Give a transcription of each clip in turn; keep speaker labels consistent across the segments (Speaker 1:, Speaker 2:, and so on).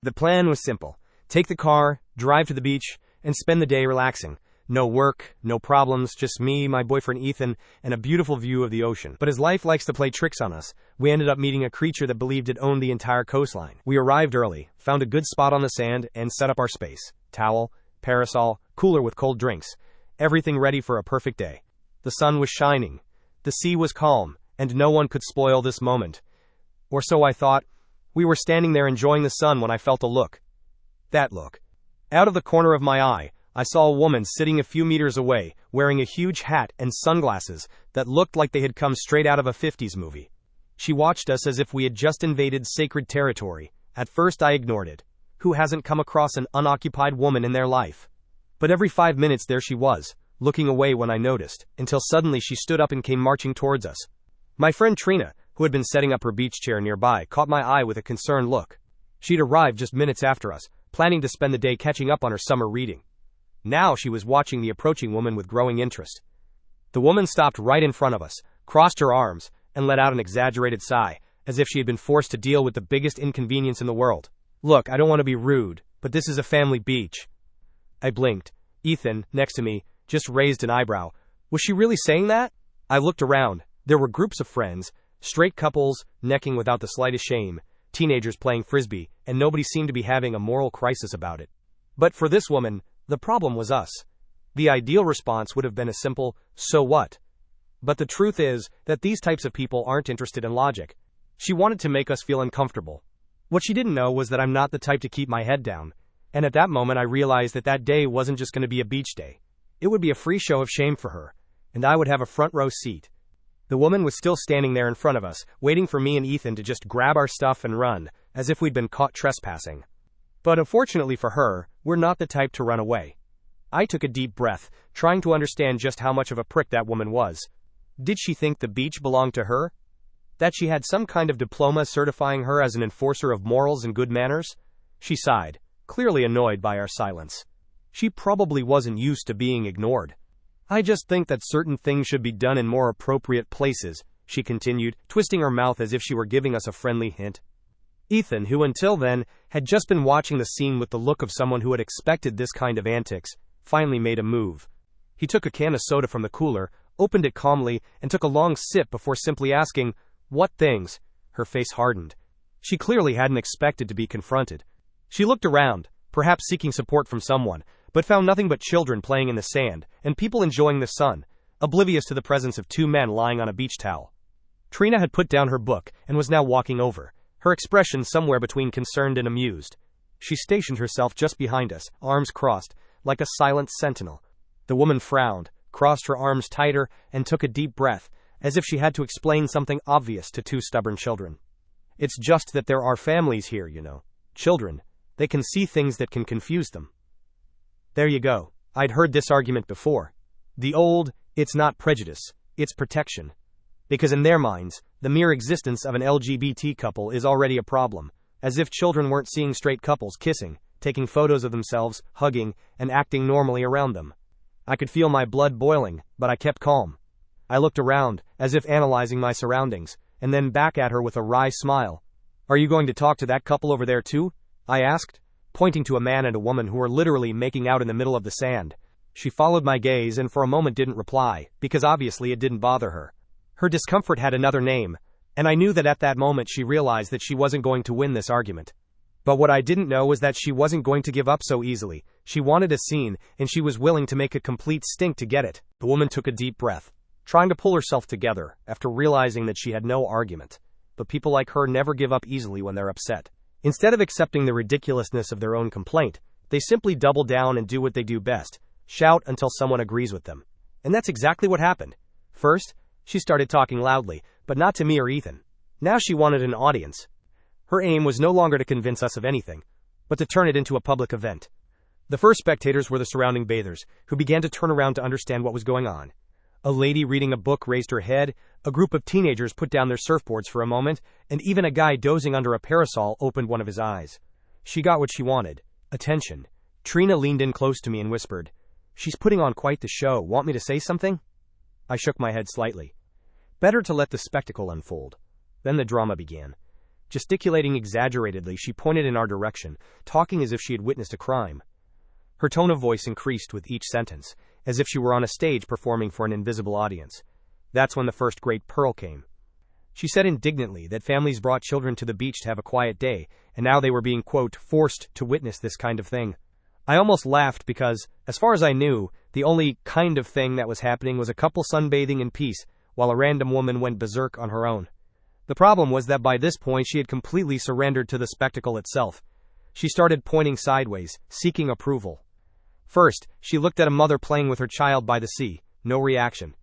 Speaker 1: The plan was simple. Take the car, drive to the beach, and spend the day relaxing. No work, no problems, just me, my boyfriend Ethan, and a beautiful view of the ocean. But as life likes to play tricks on us, we ended up meeting a creature that believed it owned the entire coastline. We arrived early, found a good spot on the sand, and set up our space. Towel, parasol, cooler with cold drinks. Everything ready for a perfect day. The sun was shining. The sea was calm, and no one could spoil this moment. Or so I thought. We were standing there enjoying the sun when I felt a look. That look. Out of the corner of my eye, I saw a woman sitting a few meters away, wearing a huge hat and sunglasses that looked like they had come straight out of a 50s movie. She watched us as if we had just invaded sacred territory. At first I ignored it. Who hasn't come across an unoccupied woman in their life? But every 5 minutes there she was, looking away when I noticed, until suddenly she stood up and came marching towards us. My friend Trina, who had been setting up her beach chair nearby, caught my eye with a concerned look. She'd arrived just minutes after us, planning to spend the day catching up on her summer reading. Now she was watching the approaching woman with growing interest. The woman stopped right in front of us, crossed her arms, and let out an exaggerated sigh, as if she had been forced to deal with the biggest inconvenience in the world. Look, I don't want to be rude, but this is a family beach. I blinked. Ethan, next to me, just raised an eyebrow. Was she really saying that? I looked around. There were groups of friends, straight couples, necking without the slightest shame, teenagers playing frisbee, and nobody seemed to be having a moral crisis about it. But for this woman, the problem was us. The ideal response would have been a simple, so what? But the truth is that these types of people aren't interested in logic. She wanted to make us feel uncomfortable. What she didn't know was that I'm not the type to keep my head down. And at that moment I realized that that day wasn't just going to be a beach day. It would be a free show of shame for her, and I would have a front row seat. The woman was still standing there in front of us, waiting for me and Ethan to just grab our stuff and run, as if we'd been caught trespassing. But unfortunately for her, we're not the type to run away. I took a deep breath, trying to understand just how much of a prick that woman was. Did she think the beach belonged to her? That she had some kind of diploma certifying her as an enforcer of morals and good manners? She sighed, clearly annoyed by our silence. She probably wasn't used to being ignored. I just think that certain things should be done in more appropriate places, she continued, twisting her mouth as if she were giving us a friendly hint. Ethan, who until then had just been watching the scene with the look of someone who had expected this kind of antics, finally made a move. He took a can of soda from the cooler, opened it calmly, and took a long sip before simply asking, "What things?" Her face hardened. She clearly hadn't expected to be confronted. She looked around, perhaps seeking support from someone, but found nothing but children playing in the sand, and people enjoying the sun, oblivious to the presence of two men lying on a beach towel. Trina had put down her book and was now walking over, her expression somewhere between concerned and amused. She stationed herself just behind us, arms crossed, like a silent sentinel. The woman frowned, crossed her arms tighter, and took a deep breath, as if she had to explain something obvious to two stubborn children. It's just that there are families here, you know. Children. They can see things that can confuse them. There you go. I'd heard this argument before. The old, it's not prejudice, it's protection. Because in their minds, the mere existence of an LGBT couple is already a problem, as if children weren't seeing straight couples kissing, taking photos of themselves, hugging, and acting normally around them. I could feel my blood boiling, but I kept calm. I looked around, as if analyzing my surroundings, and then back at her with a wry smile. "Are you going to talk to that couple over there too?" I asked, pointing to a man and a woman who were literally making out in the middle of the sand. She followed my gaze and for a moment didn't reply, because obviously it didn't bother her. Her discomfort had another name, and I knew that at that moment she realized that she wasn't going to win this argument. But what I didn't know was that she wasn't going to give up so easily. She wanted a scene, and she was willing to make a complete stink to get it. The woman took a deep breath, trying to pull herself together after realizing that she had no argument. But people like her never give up easily when they're upset. Instead of accepting the ridiculousness of their own complaint, they simply double down and do what they do best, shout until someone agrees with them. And that's exactly what happened. First, she started talking loudly, but not to me or Ethan. Now she wanted an audience. Her aim was no longer to convince us of anything, but to turn it into a public event. The first spectators were the surrounding bathers, who began to turn around to understand what was going on. A lady reading a book raised her head, a group of teenagers put down their surfboards for a moment, and even a guy dozing under a parasol opened one of his eyes. She got what she wanted. Attention. Trina leaned in close to me and whispered, "She's putting on quite the show. Want me to say something?" I shook my head slightly. Better to let the spectacle unfold. Then the drama began. Gesticulating exaggeratedly, she pointed in our direction, talking as if she had witnessed a crime. Her tone of voice increased with each sentence, as if she were on a stage performing for an invisible audience. That's when the first great pearl came. She said indignantly that families brought children to the beach to have a quiet day, and now they were being, quote, forced to witness this kind of thing. I almost laughed because, as far as I knew, the only kind of thing that was happening was a couple sunbathing in peace, while a random woman went berserk on her own. The problem was that by this point she had completely surrendered to the spectacle itself. She started pointing sideways, seeking approval. First, she looked at a mother playing with her child by the sea, no reaction.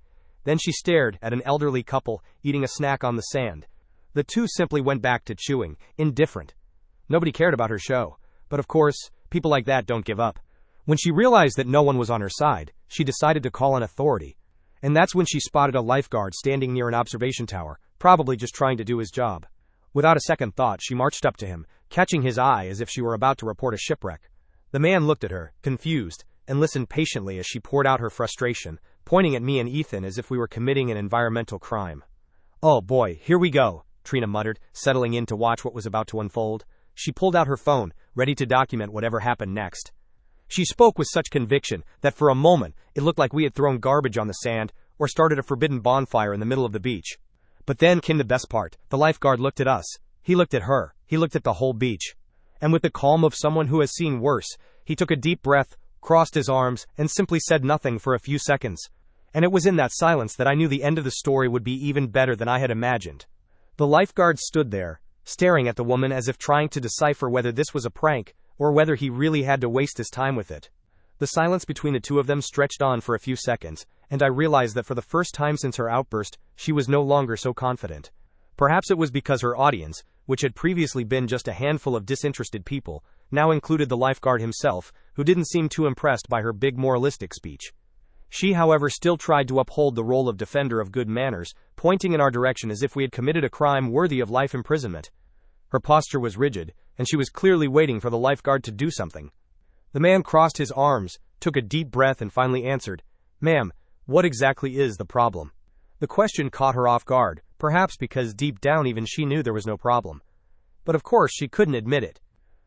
Speaker 1: Then she stared at an elderly couple eating a snack on the sand. The two simply went back to chewing, indifferent. Nobody cared about her show. But of course, people like that don't give up. When she realized that no one was on her side, she decided to call an authority. And that's when she spotted a lifeguard standing near an observation tower, probably just trying to do his job. Without a second thought, she marched up to him, catching his eye as if she were about to report a shipwreck. The man looked at her, confused, and listened patiently as she poured out her frustration, pointing at me and Ethan as if we were committing an environmental crime. "Oh boy, here we go," Trina muttered, settling in to watch what was about to unfold. She pulled out her phone, ready to document whatever happened next. She spoke with such conviction that for a moment it looked like we had thrown garbage on the sand or started a forbidden bonfire in the middle of the beach. But then came the best part. The lifeguard looked at us. He looked at her. He looked at the whole beach. And with the calm of someone who has seen worse, he took a deep breath, crossed his arms, and simply said nothing for a few seconds. And it was in that silence that I knew the end of the story would be even better than I had imagined. The lifeguard stood there, staring at the woman as if trying to decipher whether this was a prank, or whether he really had to waste his time with it. The silence between the two of them stretched on for a few seconds, and I realized that for the first time since her outburst, she was no longer so confident. Perhaps it was because her audience, which had previously been just a handful of disinterested people, now included the lifeguard himself, who didn't seem too impressed by her big moralistic speech. She, however, still tried to uphold the role of defender of good manners, pointing in our direction as if we had committed a crime worthy of life imprisonment. Her posture was rigid, and she was clearly waiting for the lifeguard to do something. The man crossed his arms, took a deep breath, and finally answered, "Ma'am, what exactly is the problem?" The question caught her off guard, perhaps because deep down even she knew there was no problem. But of course she couldn't admit it.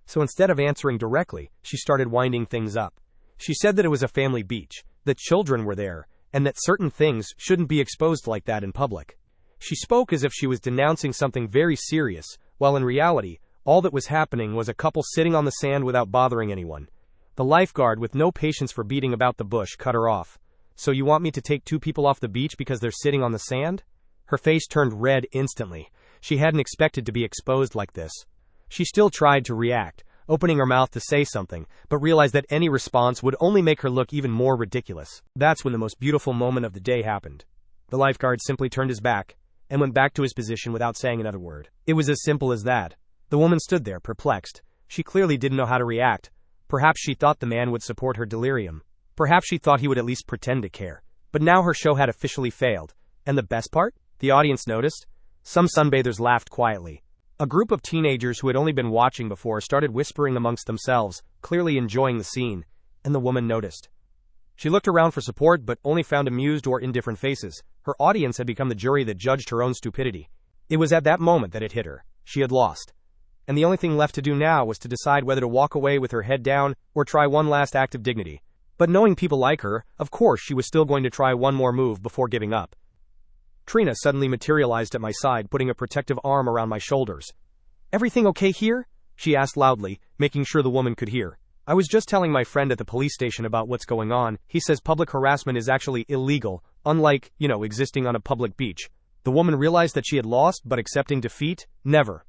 Speaker 1: So instead of answering directly, she started winding things up. She said that it was a family beach, that children were there, and that certain things shouldn't be exposed like that in public. She spoke as if she was denouncing something very serious, while in reality, all that was happening was a couple sitting on the sand without bothering anyone. The lifeguard, with no patience for beating about the bush, cut her off. "So you want me to take two people off the beach because they're sitting on the sand?" Her face turned red instantly. She hadn't expected to be exposed like this. She still tried to react, opening her mouth to say something, but realized that any response would only make her look even more ridiculous. That's when the most beautiful moment of the day happened. The lifeguard simply turned his back and went back to his position without saying another word. It was as simple as that. The woman stood there, perplexed. She clearly didn't know how to react. Perhaps she thought the man would support her delirium. Perhaps she thought he would at least pretend to care. But now her show had officially failed. And the best part? The audience noticed. Some sunbathers laughed quietly. A group of teenagers who had only been watching before started whispering amongst themselves, clearly enjoying the scene, and the woman noticed. She looked around for support but only found amused or indifferent faces. Her audience had become the jury that judged her own stupidity. It was at that moment that it hit her. She had lost. And the only thing left to do now was to decide whether to walk away with her head down or try one last act of dignity. But knowing people like her, of course she was still going to try one more move before giving up. Trina suddenly materialized at my side, putting a protective arm around my shoulders. "Everything okay here?" she asked loudly, making sure the woman could hear. "I was just telling my friend at the police station about what's going on. He says public harassment is actually illegal, unlike, existing on a public beach." The woman realized that she had lost, but accepting defeat? Never.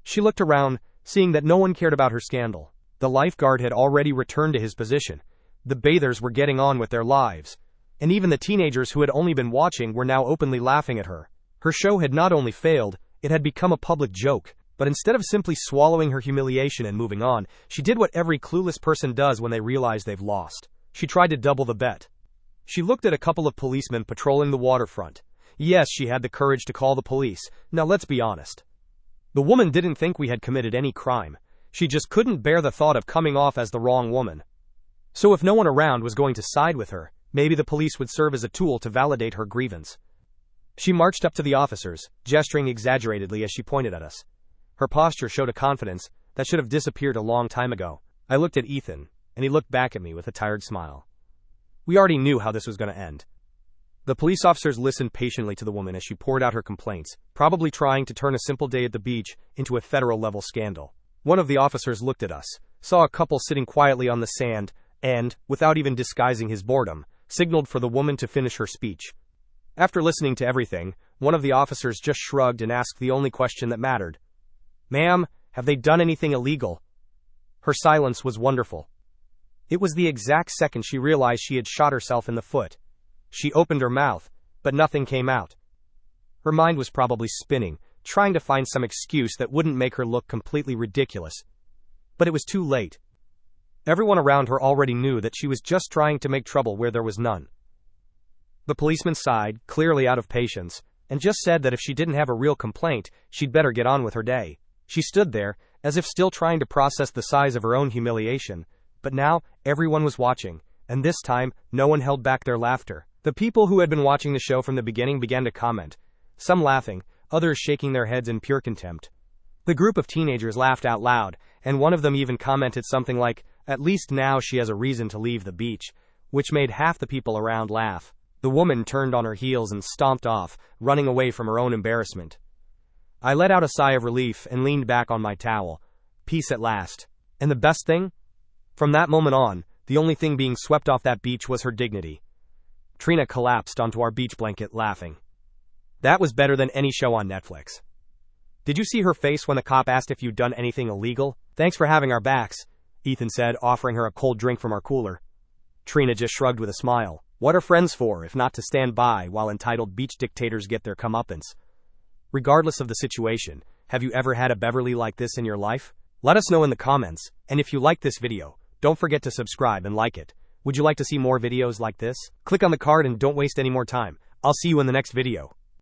Speaker 1: She looked around, seeing that no one cared about her scandal. The lifeguard had already returned to his position. The bathers were getting on with their lives. And even the teenagers who had only been watching were now openly laughing at her. Her show had not only failed, it had become a public joke. But instead of simply swallowing her humiliation and moving on, she did what every clueless person does when they realize they've lost. She tried to double the bet. She looked at a couple of policemen patrolling the waterfront. Yes, she had the courage to call the police. Now let's be honest. The woman didn't think we had committed any crime. She just couldn't bear the thought of coming off as the wrong woman. So if no one around was going to side with her, maybe the police would serve as a tool to validate her grievance. She marched up to the officers, gesturing exaggeratedly as she pointed at us. Her posture showed a confidence that should have disappeared a long time ago. I looked at Ethan, and he looked back at me with a tired smile. We already knew how this was going to end. The police officers listened patiently to the woman as she poured out her complaints, probably trying to turn a simple day at the beach into a federal-level scandal. One of the officers looked at us, saw a couple sitting quietly on the sand, and, without even disguising his boredom, signaled for the woman to finish her speech. After listening to everything, one of the officers just shrugged and asked the only question that mattered. "Ma'am, have they done anything illegal?" Her silence was wonderful. It was the exact second she realized she had shot herself in the foot. She opened her mouth, but nothing came out. Her mind was probably spinning, trying to find some excuse that wouldn't make her look completely ridiculous. But it was too late. Everyone around her already knew that she was just trying to make trouble where there was none. The policeman sighed, clearly out of patience, and just said that if she didn't have a real complaint, she'd better get on with her day. She stood there, as if still trying to process the size of her own humiliation, but now everyone was watching, and this time no one held back their laughter. The people who had been watching the show from the beginning began to comment, some laughing, others shaking their heads in pure contempt. The group of teenagers laughed out loud, and one of them even commented something like, "At least now she has a reason to leave the beach," which made half the people around laugh. The woman turned on her heels and stomped off, running away from her own embarrassment. I let out a sigh of relief and leaned back on my towel. Peace at last. And the best thing? From that moment on, the only thing being swept off that beach was her dignity. Trina collapsed onto our beach blanket, laughing. That was better than any show on Netflix. Did you see her face when the cop asked if you'd done anything illegal? "Thanks for having our backs," Ethan said, offering her a cold drink from our cooler. Trina just shrugged with a smile. What are friends for if not to stand by while entitled beach dictators get their comeuppance? Regardless of the situation, have you ever had a Beverly like this in your life? Let us know in the comments, and if you like this video, don't forget to subscribe and like it. Would you like to see more videos like this? Click on the card and don't waste any more time. I'll see you in the next video.